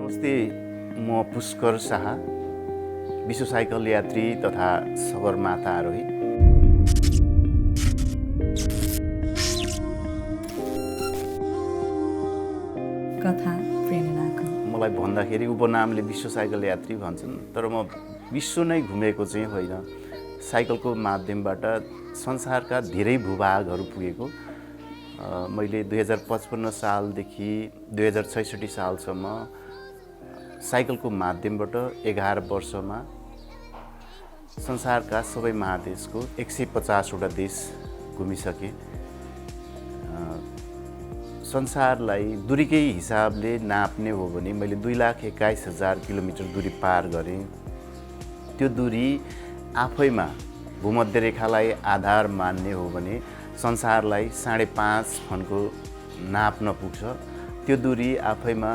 नमस्ते, म पुष्कर शाह, विश्व साइकल यात्री तथा सगरमाथा आरोही। कथा प्रेरणाको मलाई भन्दाखेरि उपनामले विश्व साइकल यात्री भन्छन्, तर म विश्व नै घुमेको चाहिँ होइन। साइकलको माध्यमबाट संसारका धेरै भूभागहरू पुगेको। मैले 2055 सालदेखि 2066 सालसम्म साइकलको माध्यमबाट 11 वर्षमा संसारका सबै महादेशको 150वटा देश घुमिसकेँ। संसारलाई दूरीकै हिसाबले नाप्ने हो भने मैले 2,21,000 किलोमिटर दूरी पार गरेँ। त्यो दूरी आफैमा भूमध्यरेखालाई आधार मान्ने हो भने संसारलाई 5.5 फनको नाप्न पुग्छ। त्यो दूरी आफैमा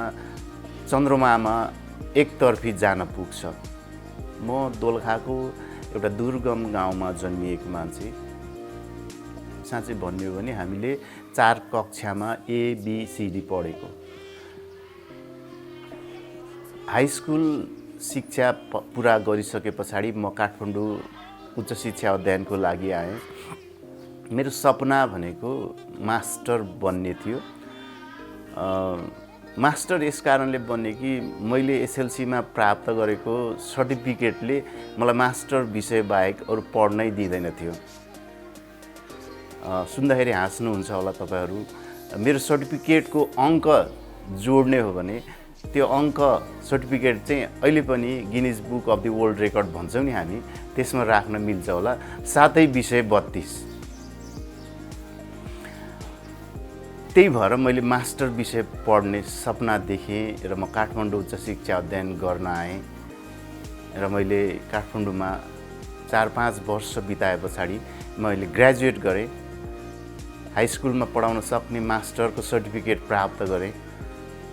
चन्द्रमामा एकतर्फी जान पुग्छ। म दोलखाको एउटा दुर्गम गाउँमा जन्मिएको मान्छे। साँच्चै भन्ने हो भने हामीले 4 कक्षामा ABCD पढेको। हाई स्कुल शिक्षा पुरा गरिसके पछाडि म काठमाडौँ उच्च शिक्षा अध्ययनको लागि आएँ। मेरो सपना भनेको मास्टर बन्ने थियो। मास्टर यस कारणले बन्ने कि मैले SLCमा प्राप्त गरेको सर्टिफिकेटले मलाई मास्टर विषय बाहेक अरू पढ्नै दिँदैन थियो। सुन्दाखेरि हाँस्नुहुन्छ होला तपाईँहरू। मेरो सर्टिफिकेटको अङ्क जोड्ने हो भने त्यो अङ्क सर्टिफिकेट चाहिँ अहिले पनि Guinness book of the world record भन्छौँ नि हामी, त्यसमा राख्न मिल्छ होला। 7 विषय 32। त्यही भएर मैले मास्टर विषय पढ्ने सपना देखेँ र म काठमाडौँ उच्च शिक्षा अध्ययन गर्न आएँ। र मैले काठमाडौँमा 4-5 वर्ष बिताए पछाडि मैले ग्रेजुएट गरेँ। हाई स्कुलमा पढाउन सक्ने मास्टरको सर्टिफिकेट प्राप्त गरेँ।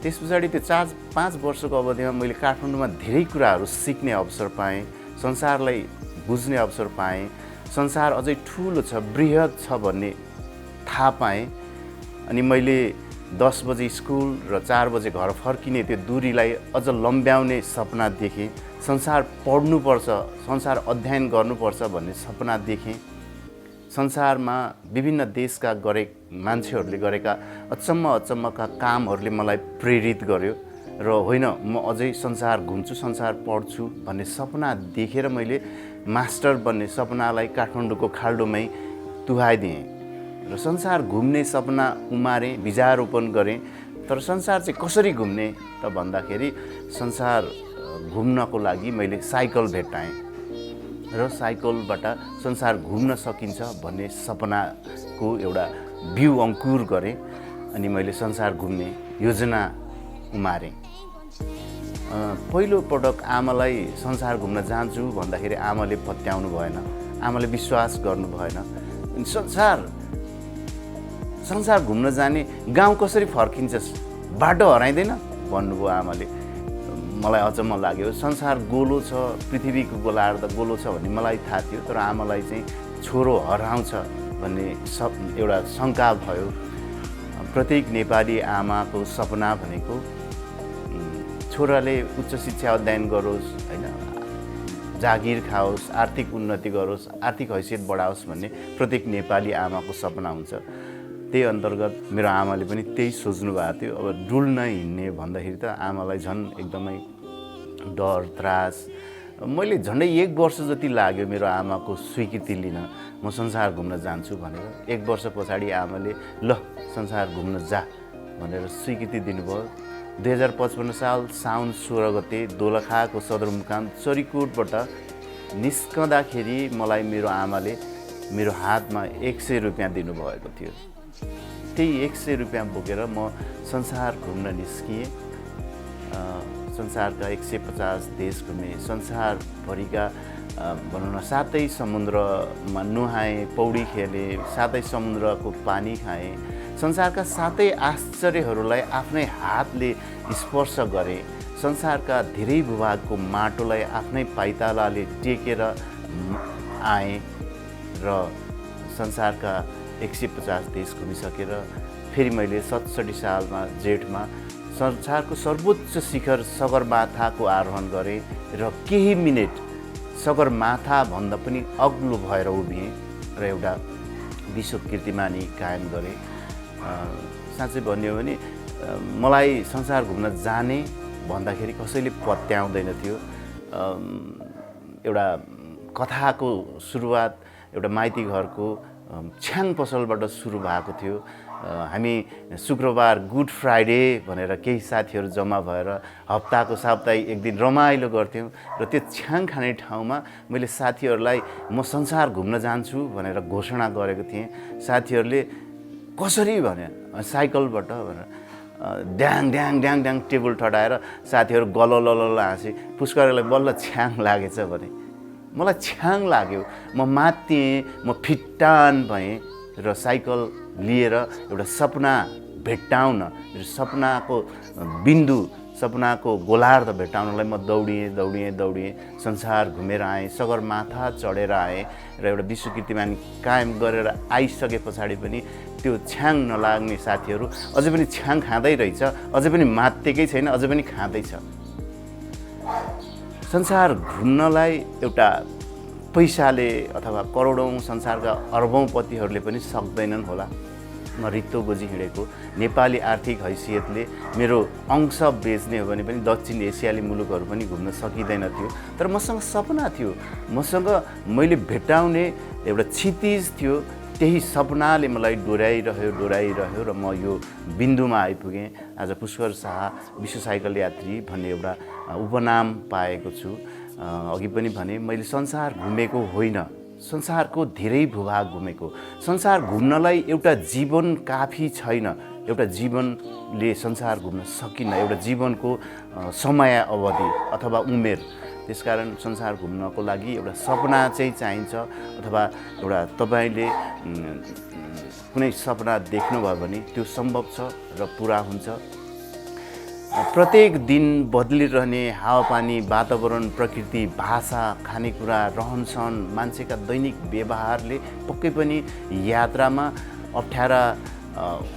त्यस पछाडि त्यो 4-5 वर्षको अवधिमा मैले काठमाडौँमा धेरै कुराहरू सिक्ने अवसर पाएँ, संसारलाई बुझ्ने अवसर पाएँ। संसार अझै ठुलो छ, बृहत छ भन्ने थाहा पाएँ। अनि मैले 10 बजे स्कुल र 4 बजे घर फर्किने त्यो दूरीलाई अझ लम्ब्याउने सपना देखेँ। संसार पढ्नुपर्छ, संसार अध्ययन गर्नुपर्छ भन्ने सपना देखेँ। संसारमा विभिन्न देशका मान्छेहरूले गरेका अचम्मका कामहरूले मलाई प्रेरित गर्यो र होइन म अझै संसार घुम्छु, संसार पढ्छु भन्ने सपना देखेर मैले मास्टर बन्ने सपनालाई काठमाडौँको खाल्डोमै तुहाइदिएँ र संसार घुम्ने सपना उमारेँ, बीजारोपण गरेँ। तर संसार चाहिँ कसरी घुम्ने त भन्दाखेरि संसार घुम्नको लागि मैले साइकल भेट्टाएँ र साइकलबाट संसार घुम्न सकिन्छ भन्ने सपनाको एउटा बिउ अङ्कुर गरेँ। अनि मैले संसार घुम्ने योजना उमारेँ। पहिलो पटक आमालाई संसार घुम्न जान्छु भन्दाखेरि आमाले पत्याउनु भएन, आमाले विश्वास गर्नु भएन। संसार घुम्न जाने, गाउँ कसरी फर्किन्छस्, बाटो हराइँदैन भन्नुभयो आमाले। मलाई अचम्म लाग्यो। संसार गोलो छ, पृथ्वीको गोलार्ध गोलो छ भन्ने मलाई थाहा थियो, तर आमालाई चाहिँ छोरो हराउँछ भन्ने एउटा शङ्का भयो। प्रत्येक नेपाली आमाको सपना भनेको छोराले उच्च शिक्षा अध्ययन गरोस्, होइन, जागिर खाओस्, आर्थिक उन्नति गरोस्, आर्थिक हैसियत बढाओस् भन्ने प्रत्येक नेपाली आमाको सपना हुन्छ। त्यही अन्तर्गत मेरो आमाले पनि त्यही सोच्नु भएको थियो। अब डुल्न हिँड्ने भन्दाखेरि त आमालाई झन् एकदमै डर, त्रास। मैले झन्डै 1 वर्ष जति लाग्यो मेरो आमाको स्वीकृति लिन, म संसार घुम्न जान्छु भनेर। 1 वर्ष पछाडि आमाले ल संसार घुम्न जा भनेर स्वीकृति दिनुभयो। 2055 साल साउन 16 गते दोलखाको सदरमुकाम चरीकोटबाट निस्कँदाखेरि मलाई मेरो आमाले मेरो हातमा 100 रुपियाँ दिनुभएको थियो। त्यही 100 रुपियाँ बोकेर म संसार घुम्न निस्किएँ। संसारका 150 देश घुमेँ। संसारभरिका भनौँ न 7 समुद्रमा नुहाएँ, पौडी खेलेँ, 7 समुद्रको पानी खाएँ। संसारका 7 आश्चर्यहरूलाई आफ्नै हातले स्पर्श गरेँ। संसारका धेरै भूभागको माटोलाई आफ्नै पाइतालाले टेकेर आएँ र संसारका 150 देश घुमिसकेर फेरि मैले 67 सालमा जेठमा संसारको सर्वोच्च शिखर सगरमाथाको आरोहण गरेँ र केही मिनेट सगरमाथाभन्दा पनि अग्लो भएर उभिएँ र एउटा विश्व कीर्तिमानी कायम गरेँ। साँच्चै भन्यो भने मलाई संसार घुम्न जाने भन्दाखेरि कसैले पत्याउँदैन थियो। एउटा कथाको सुरुवात एउटा माइती घरको छ्याङ पसलबाट सुरु भएको थियो। हामी शुक्रबार गुड फ्राइडे भनेर केही साथीहरू जम्मा भएर हप्ताको साप्ताहिक एक दिन रमाइलो गर्थ्यौँ र त्यो छ्याङ खाने ठाउँमा मैले साथीहरूलाई म संसार घुम्न जान्छु भनेर घोषणा गरेको थिएँ। साथीहरूले कसरी भने साइकलबाट भनेर ड्याङ ड्याङ ड्याङ ड्याङ टेबल ठटाएर साथीहरू गललल हाँसे। पुष्करलाई बल्ल छ्याङ लागेछ भने मलाई छ्याङ लाग्यो। म मात्तिएँ, म फिट्टान भएँ र साइकल लिएर एउटा सपना भेट्टाउन, सपनाको बिन्दु, सपनाको गोलार्ध भेट्टाउनलाई म दौडिएँ। संसार घुमेर आएँ, सगरमाथा चढेर आएँ र एउटा विश्व कीर्तिमान कायम गरेर आइसके पछाडि पनि त्यो छ्याङ नलाग्ने साथीहरू अझै पनि छ्याङ खाँदै रहेछ, अझै पनि मात्तेकै छैन, अझै पनि खाँदैछ। संसार घुम्नलाई एउटा पैसाले अथवा करोडौँ संसारका अरबौँपतिहरूले पनि सक्दैनन् होला। म रित्तो गोजी हिँडेको नेपाली आर्थिक हैसियतले मेरो अंश बेच्ने हो भने पनि दक्षिण एसियाली मुलुकहरू पनि घुम्न सकिँदैन थियो। तर मसँग सपना थियो, मसँग मैले भेट्टाउने एउटा क्षितिज थियो। त्यही सपनाले मलाई डोराइरह्यो र म यो बिन्दुमा आइपुगेँ। आज पुष्कर शाह विश्व साइकल यात्री भन्ने एउटा उपनाम पाएको छु। अघि पनि भने मैले संसार घुमेको होइन, संसारको धेरै भूभाग घुमेको। संसार घुम्नलाई एउटा जीवन काफी छैन, एउटा जीवनले संसार घुम्न सकिन्न, एउटा जीवनको समय अवधि अथवा उमेर। त्यसकारण संसार घुम्नको लागि एउटा सपना चाहिँ चाहिन्छ, अथवा एउटा तपाईले कुनै सपना देख्नुभयो भने त्यो सम्भव छ र पुरा हुन्छ। प्रत्येक दिन बदलिरहने हावापानी, वातावरण, प्रकृति, भाषा, खानेकुरा, रहनसहन, मान्छेका दैनिक व्यवहारले पक्कै पनि यात्रामा अप्ठ्यारा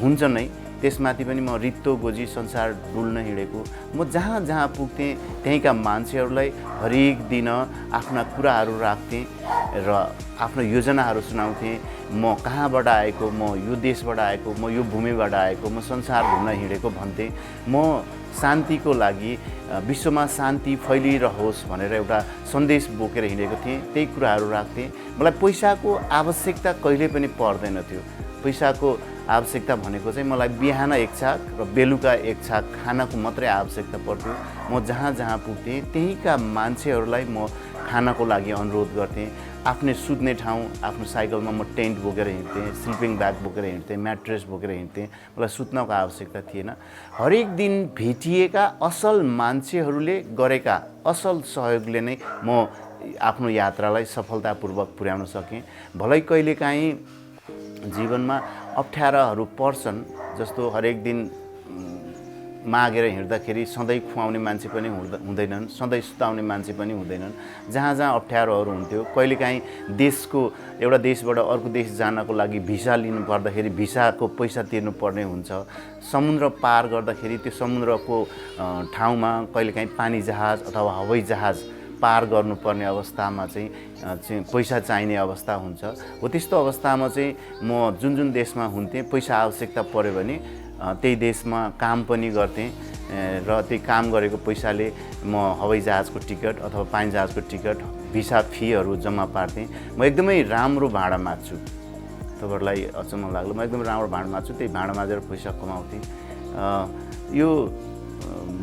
हुन्छ नै। त्यसमाथि पनि म रित्तो गोजी संसार डुल्न हिँडेको। म जहाँ जहाँ पुग्थेँ त्यहीँका मान्छेहरूलाई हरेक दिन आफ्ना कुराहरू राख्थेँ र आफ्नो योजनाहरू सुनाउँथेँ। म कहाँबाट आएको, म यो देशबाट आएको, म यो भूमिबाट आएको, म संसार घुम्न हिँडेको भन्थेँ। म शान्तिको लागि, विश्वमा शान्ति फैलिरहोस् भनेर एउटा सन्देश बोकेर हिँडेको थिएँ। त्यही कुराहरू राख्थेँ। मलाई पैसाको आवश्यकता कहिले पनि पर्दैन थियो। पैसाको आवश्यकता भनेको चाहिँ मलाई बिहान एक छाक र बेलुका एक छाक खानाको मात्रै आवश्यकता पर्थ्यो। म जहाँ जहाँ पुग्थेँ त्यहीँका मान्छेहरूलाई म खानाको लागि अनुरोध गर्थेँ। आफ्नै सुत्ने ठाउँ, आफ्नो साइकलमा म टेन्ट बोकेर हिँड्थेँ, स्लिपिङ ब्याग बोकेर हिँड्थेँ, म्याट्रेस बोकेर हिँड्थेँ। मलाई सुत्नको आवश्यकता थिएन। हरेक दिन भेटिएका असल मान्छेहरूले गरेका असल सहयोगले नै म आफ्नो यात्रालाई सफलतापूर्वक पुर्याउन सकेँ। भलै कहिलेकाहीँ जीवनमा अप्ठ्याराहरू पर्छन्, जस्तो हरेक दिन मागेर हिँड्दाखेरि सधैँ खुवाउने मान्छे पनि हुँदैनन्, सधैँ सुताउने मान्छे पनि हुँदैनन्। जहाँ जहाँ अप्ठ्यारोहरू हुन्थ्यो, कहिलेकाहीँ देशको एउटा देशबाट अर्को देश जानको लागि भिसा लिनु पर्दाखेरि भिसाको पैसा तिर्नुपर्ने हुन्छ। समुद्र पार गर्दाखेरि त्यो समुद्रको ठाउँमा कहिलेकाहीँ पानी जहाज अथवा हवाई जहाज पार गर्नुपर्ने अवस्थामा चाहिँ पैसा चाहिने अवस्था हुन्छ। हो त्यस्तो अवस्थामा चाहिँ म जुन जुन देशमा हुन्थेँ, पैसा आवश्यकता पऱ्यो भने त्यही देशमा काम पनि गर्थेँ र त्यही काम गरेको पैसाले म हवाई जहाजको टिकट अथवा पानी जहाजको टिकट, भिसा फीहरू जम्मा पार्थेँ। म एकदमै राम्रो भाँडा माझ्छु। तपाईँहरूलाई अचम्म लाग्लो, म एकदमै राम्रो भाँडा माझ्छु। त्यही भाँडा माझेर पैसा कमाउँथेँ। यो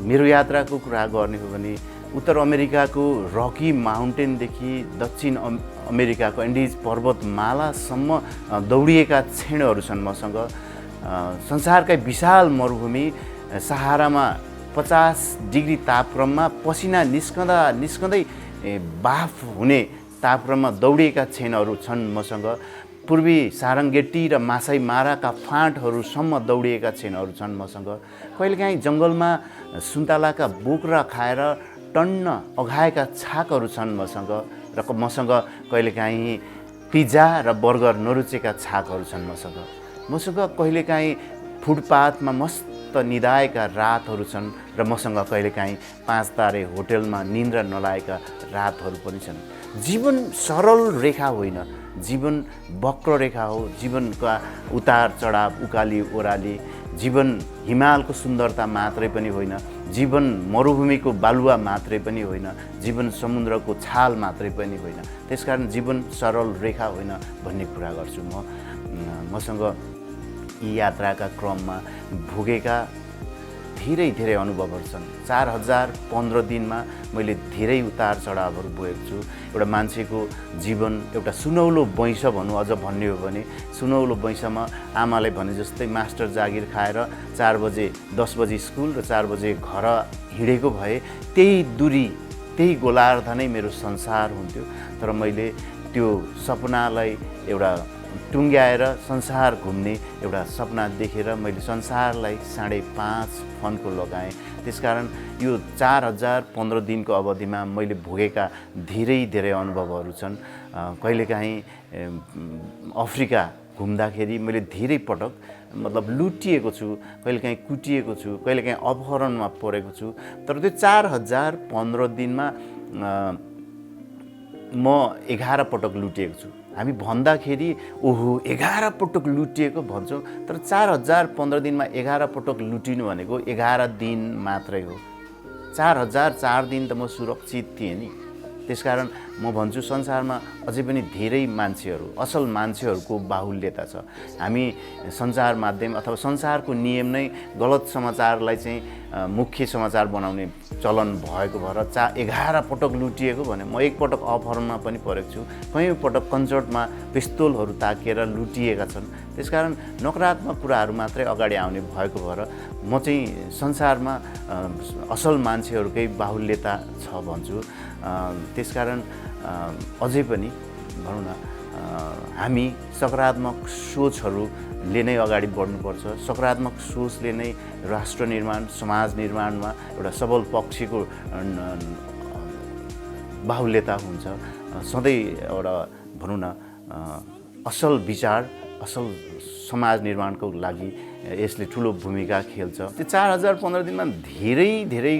मेरो यात्राको कुरा गर्ने हो भने उत्तर अमेरिकाको रकी माउन्टेनदेखि दक्षिण अमेरिकाको एन्डिज पर्वतमालासम्म दौडिएका क्षणहरू छन् मसँग। संसारकै विशाल मरुभूमि सहारामा 50 डिग्री तापक्रममा पसिना निस्कँदै बाफ हुने तापक्रममा दौडिएका क्षणहरू छन् मसँग। पूर्वी सारङ्गेटी र मासाई माराका फाँटहरूसम्म दौडिएका क्षणहरू छन् मसँग। कहिलेकाहीँ जङ्गलमा सुन्तलाका बोक्रा खाएर टन्न अघाएका छाकहरू छन् मसँग। र मसँग कहिलेकाहीँ पिज्जा र बर्गर नरुचेका छाकहरू छन् मसँग। कहिलेकाहीँ फुटपाथमा मस्त निदाएका रातहरू छन् र मसँग कहिलेकाहीँ 5 तारे होटलमा निन्द्रा नलागेका रातहरू पनि छन्। जीवन सरल रेखा होइन, जीवन वक्र रेखा हो। जीवनका उतार चढाव, उकाली ओह्राली, जीवन हिमालको सुन्दरता मात्रै पनि होइन, जीवन मरुभूमिको बालुवा मात्रै पनि होइन, जीवन समुद्रको छाल मात्रै पनि होइन। त्यसकारण जीवन सरल रेखा होइन भन्ने कुरा गर्छु म। मसँग यी यात्राका क्रममा भोगेका धेरै धेरै अनुभवहरू छन्। 4015 दिनमा मैले धेरै उतार चढावहरू बोकेको छु। एउटा मान्छेको जीवन एउटा सुनौलो वैँस भनौँ, अझ भन्ने हो भने सुनौलो वैँसमा आमाले भने जस्तै मास्टर जागिर खाएर 4 बजे 10 बजे स्कुल र 4 बजे घर हिँडेको भए त्यही दूरी, त्यही गोलार्ध नै मेरो संसार हुन्थ्यो। तर मैले त्यो सपनालाई एउटा टुङ्ग्याएर संसार घुम्ने एउटा सपना देखेर मैले संसारलाई 5.5 फन्को लगाएँ। त्यसकारण यो 4015 दिनको अवधिमा मैले भोगेका धेरै धेरै अनुभवहरू छन्। कहिलेकाहीँ अफ्रिका घुम्दाखेरि मैले धेरै पटक मतलब लुटिएको छु, कहिलेकाहीँ कुटिएको छु, कहिलेकाहीँ अपहरणमा परेको छु। तर त्यो 4015 दिनमा म 11 पटक लुटिएको छु। हामी भन्दाखेरि ओहो 11 पटक लुटिएको भन्छौँ, तर 4015 दिनमा 11 पटक लुटिनु भनेको 11 दिन मात्रै हो। 4004 दिन त म सुरक्षित थिएँ नि। त्यसकारण म भन्छु संसारमा अझै पनि धेरै मान्छेहरू, असल मान्छेहरूको बाहुल्यता छ। हामी सञ्चार माध्यम अथवा संसारको नियम नै गलत समाचारलाई चाहिँ मुख्य समाचार बनाउने चलन भएको भएर 11 पटक लुटिएको भने म 1 पटक अपहरणमा पनि परेको छु। कयौँ पटक कन्सर्टमा पिस्तोलहरू ताकेर लुटिएका छन्। त्यसकारण नकारात्मक कुराहरू मात्रै अगाडि आउने भएको भएर म चाहिँ संसारमा असल मान्छेहरूकै बाहुल्यता छ भन्छु। त्यसकारण अझै पनि भनौँ न हामी सकारात्मक सोचहरूले नै अगाडि बढ्नुपर्छ। सकारात्मक सोचले नै राष्ट्र निर्माण, समाज निर्माणमा एउटा सबल पक्षको बाहुल्यता हुन्छ। सधैँ एउटा भनौँ न असल विचार, असल समाज निर्माणको लागि यसले ठुलो भूमिका खेल्छ। त्यो 4015 दिनमा धेरै धेरै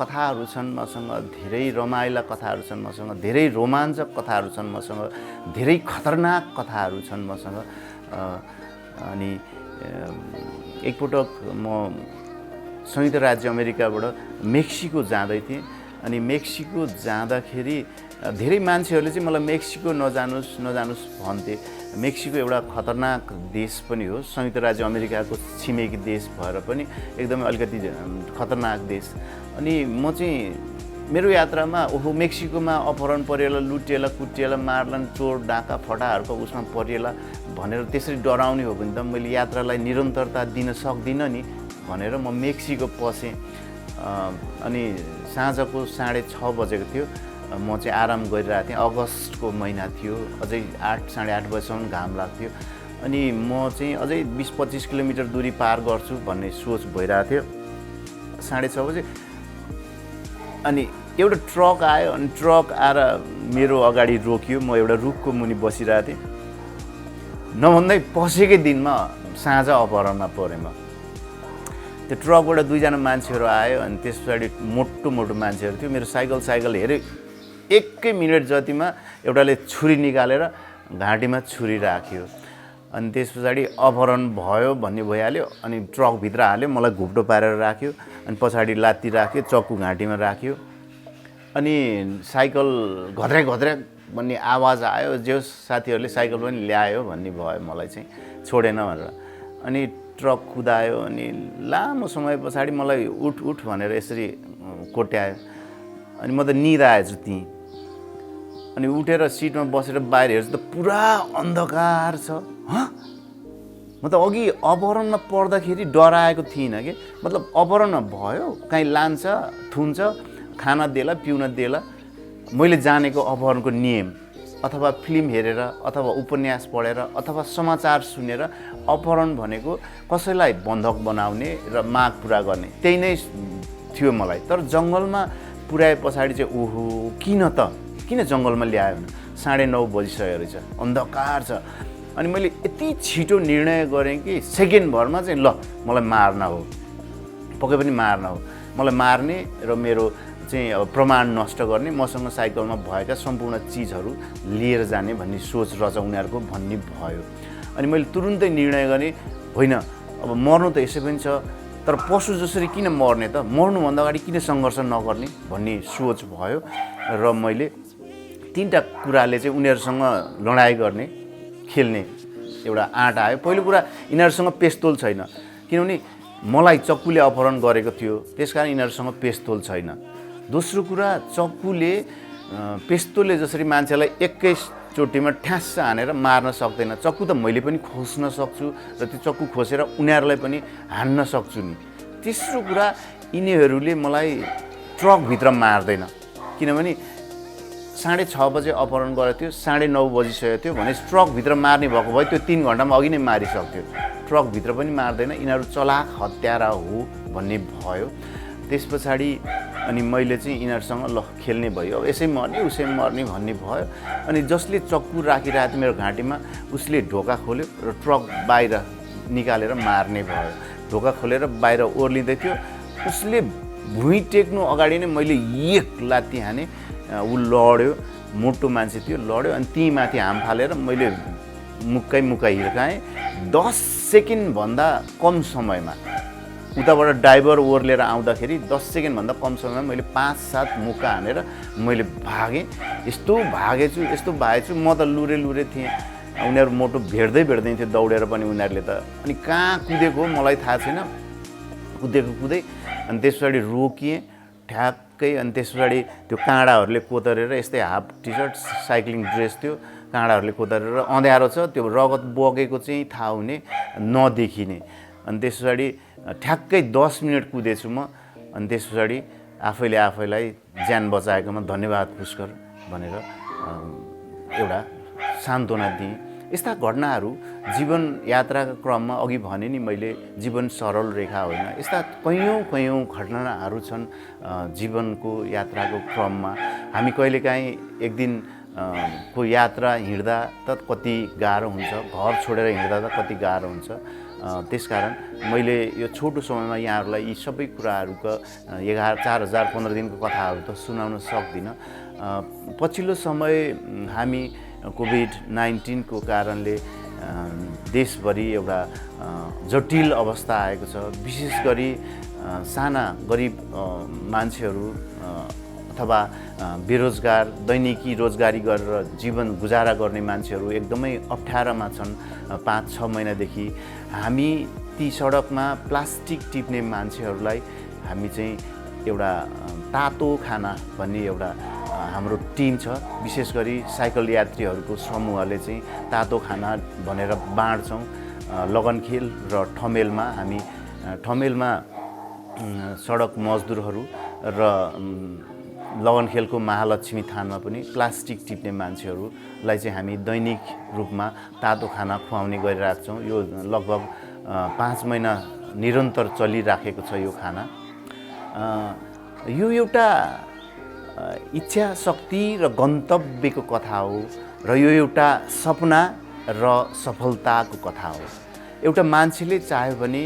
कथाहरू छन् मसँग, धेरै रमाइला कथाहरू छन् मसँग, धेरै रोमाञ्चक कथाहरू छन् मसँग, धेरै खतरनाक कथाहरू छन् मसँग। अनि एकपटक म संयुक्त राज्य अमेरिकाबाट मेक्सिको जाँदै थिएँ। अनि मेक्सिको जाँदाखेरि धेरै मान्छेहरूले चाहिँ मलाई मेक्सिको नजानुस् भन्थे। मेक्सिको एउटा खतरनाक देश पनि हो, संयुक्त राज्य अमेरिकाको छिमेकी देश भएर पनि एकदमै अलिकति खतरनाक देश। अनि म चाहिँ मेरो यात्रामा ओहो मेक्सिकोमा अपहरण परिएला, लुटिएला, कुटिएला, मार्लान्, चोर डाका फटाहरूको उसमा परिएला भनेर त्यसरी डराउने हो भने त मैले यात्रालाई निरन्तरता दिन सक्दिनँ नि भनेर म मेक्सिको पसेँ। अनि साँझको 6:30 बजेको थियो। म चाहिँ आराम गरिरहेको थिएँ। अगस्तको महिना थियो, अझै 8-8:30 बजीसम्म घाम लाग्थ्यो। अनि म चाहिँ अझै 20-25 किलोमिटर दूरी पार गर्छु भन्ने सोच भइरहेको थियो। 6:30 बजे अनि एउटा ट्रक आयो। अनि ट्रक आएर मेरो अगाडि रोक्यो। म एउटा रुखको मुनि बसिरहेको थिएँ। नभन्दै पसेकै दिनमा साँझ अपहरणमा परेँ म। त्यो ट्रकबाट 2 जना मान्छेहरू आयो। अनि त्यस पछाडि मोटो मान्छेहरू थियो। मेरो साइकल हेऱ्यो, 1 मिनट जतिमा एउटाले छुरी निकालेर घाँटीमा छुरी राख्यो। अनि त्यस पछाडि अपहरण भयो भन्ने भइहाल्यो। अनि ट्रकभित्र हाल्यो, मलाई घुप्टो पारेर राख्यो। अनि पछाडि लात्ती राख्यो, चक्कु घाँटीमा राख्यो। अनि साइकल घद्र्याक भन्ने आवाज आयो। जो साथीहरूले साइकल पनि ल्यायो भन्ने भयो मलाई चाहिँ, छोडेन भनेर। अनि ट्रक कुदायो। अनि लामो समय पछाडि मलाई उठ भनेर यसरी कोट्यायो। अनि म त निद आएछु त्यहीँ। अनि उठेर सिटमा बसेर बाहिर हेर्छु त पुरा अन्धकार छ। म त अघि अपहरणमा पर्दाखेरि डराएको थिइनँ कि, मतलब अपहरण भयो, काहीँ लान्छ, थुन्छ, खाना देला, पिउन देला। मैले जानेको अपहरणको नियम अथवा फिल्म हेरेर अथवा उपन्यास पढेर अथवा समाचार सुनेर अपहरण भनेको कसैलाई बन्धक बनाउने र माग पुरा गर्ने, त्यही नै थियो मलाई। तर जङ्गलमा पुर्याए पछाडि चाहिँ ओहो किन जङ्गलमा ल्यायो भने 9:30 बजिसकेको रहेछ, अन्धकार छ। अनि मैले यति छिटो निर्णय गरेँ कि सेकेन्डभरमा चाहिँ ल मलाई मार्न हो। पक्कै पनि मार्न हो। मलाई मार्ने र मेरो चाहिँ अब प्रमाण नष्ट गर्ने, मसँग साइकलमा भएका सम्पूर्ण चिजहरू लिएर जाने भन्ने सोच रहेछ उनीहरूको भन्ने भयो। अनि मैले तुरुन्तै निर्णय गरेँ, होइन अब मर्नु त यसै पनि छ, तर पशु जसरी किन मर्ने त, मर्नुभन्दा अगाडि किन सङ्घर्ष नगर्ने भन्ने सोच भयो। र मैले 3टा कुराले चाहिँ उनीहरूसँग लडाइँ गर्ने, खेल्ने एउटा आँट आयो। पहिलो कुरा, यिनीहरूसँग पेस्तोल छैन, किनभने मलाई चक्कुले अपहरण गरेको थियो, त्यसकारण यिनीहरूसँग पेस्तोल छैन। दोस्रो कुरा, चक्कुले पेस्तोलले जसरी मान्छेलाई एकैचोटिमा ठ्यास्स हानेर मार्न सक्दैन, चक्कु त मैले पनि खोस्न सक्छु र त्यो चक्कु खोसेर उनीहरूलाई पनि हान्न सक्छु नि। तेस्रो कुरा, यिनीहरूले मलाई ट्रकभित्र मार्दैन, किनभने 6:30 बजे अपहरण गरेको थियो, 9:30 बजिसकेको थियो भने ट्रकभित्र मार्ने भएको भए त्यो 3 घन्टामा अघि नै मारिसक्थ्यो। ट्रकभित्र पनि मार्दैन, यिनीहरू चलाक हत्यारा हो भन्ने भयो। त्यस पछाडि अनि मैले चाहिँ यिनीहरूसँग ल खेल्ने भयो, अब यसै मर्ने उसै मर्ने भन्ने भयो। अनि जसले चक्कु राखिरहेको थियो मेरो घाँटीमा, उसले ढोका खोल्यो र ट्रक बाहिर निकालेर मार्ने भयो। ढोका खोलेर बाहिर ओर्लिँदै थियो, उसले भुइँ टेक्नु अगाडि नै मैले एक लात्ती हाने, ऊ लड्यो, मोटो मान्छे थियो, लड्यो। अनि तीमाथि हाम फालेर मैले मुक्कै हिर्काएँ। 10 सेकेन्डभन्दा कम समयमा उताबाट ड्राइभर ओर्लेर आउँदाखेरि 10 सेकेन्डभन्दा कम समयमा मैले 5-7 मुक्का हानेर मैले भागेँ। यस्तो भागेछु म त लुरे थिएँ। उनीहरू मोटो भेट्दै थियो दौडेर पनि उनीहरूले त। अनि कहाँ कुदेको मलाई थाहा छैन, कुदै अनि त्यस पछाडि रोकिएँ ठ्याक्कै। अनि त्यस पछाडि त्यो काँडाहरूले कोतरेर, यस्तै हाफ टी-सर्ट साइक्लिङ ड्रेस थियो, काँडाहरूले कोतरेर अँध्यारो छ, त्यो रगत बगेको चाहिँ थाहा हुने नदेखिने। अनि त्यस पछाडि ठ्याक्कै 10 मिनट कुदेछु म। अनि त्यस पछाडि आफैलाई ज्यान बचाएकोमा धन्यवाद पुष्कर भनेर एउटा सान्त्वना दिएँ। यस्ता घटनाहरू जीवन यात्राका क्रममा, अघि भने नि मैले, जीवन सरल रेखा होइन, यस्ता कैयौँ घटनाहरू छन् जीवनको यात्राको क्रममा। हामी कहिलेकाहीँ एक दिन को यात्रा हिँड्दा त कति गाह्रो हुन्छ, घर छोडेर हिँड्दा त कति गाह्रो हुन्छ। त्यसकारण मैले यो छोटो समयमा यहाँहरूलाई यी सबै कुराहरूको 4,015 दिनको कथाहरू त सुनाउन सक्दिनँ। पछिल्लो समय हामी कोभिड-19 को कारणले देशभरि एउटा जटिल अवस्था आएको छ। विशेष गरी साना गरिब मान्छेहरू अथवा बेरोजगार, दैनिकी रोजगारी गरेर जीवन गुजारा गर्ने मान्छेहरू एकदमै अप्ठ्यारामा छन्। 5-6 महिनादेखि हामी ती सडकमा प्लास्टिक टिप्ने मान्छेहरूलाई हामी चाहिँ एउटा तातो खाना भन्ने एउटा हाम्रो टिम छ। विशेष गरी साइकल यात्रीहरूको समूहले चाहिँ तातो खाना भनेर बाँड्छौँ। लगनखेल र ठमेलमा हामी ठमेलमा सडक मजदुरहरू र लगनखेलको महालक्ष्मी थानमा पनि प्लास्टिक टिप्ने मान्छेहरूलाई चाहिँ हामी दैनिक रूपमा तातो खाना खुवाउने गरिरहेको छौँ। यो लगभग 5 महिना निरन्तर चलिराखेको छ यो खाना। यो एउटा इच्छा शक्ति र गन्तव्यको कथा हो र यो एउटा सपना र सफलताको कथा हो। एउटा मान्छेले चाह्यो भने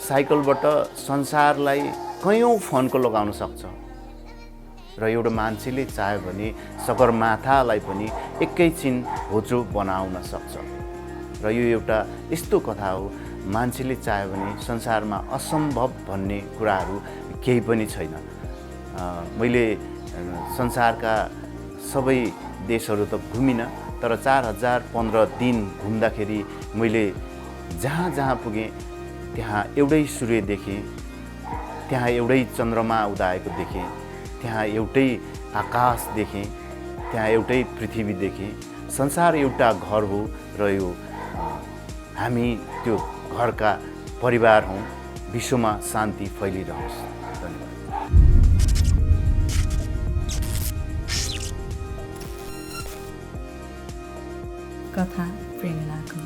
साइकलबाट संसारलाई कैयौँ फन्को लगाउन सक्छ र एउटा मान्छेले चाह्यो भने सगरमाथालाई पनि एकैछिन होचो बनाउन सक्छ। र यो एउटा यस्तो कथा हो, मान्छेले चाह्यो भने संसारमा असम्भव भन्ने कुराहरू केही पनि छैन। मैले संसारका सबै देशहरू त घुमिनँ, तर 4,015 दिन घुम्दाखेरि मैले जहाँ पुगेँ त्यहाँ एउटै सूर्य देखेँ, त्यहाँ एउटै चन्द्रमा उदाएको देखेँ, त्यहाँ एउटै आकाश देखेँ, त्यहाँ एउटै पृथ्वी देखेँ। संसार एउटा घर हो र यो हामी त्यो घरका परिवार हौँ। विश्वमा शान्ति फैलिरहोस्। धन्यवाद। कथा प्रेरणाको।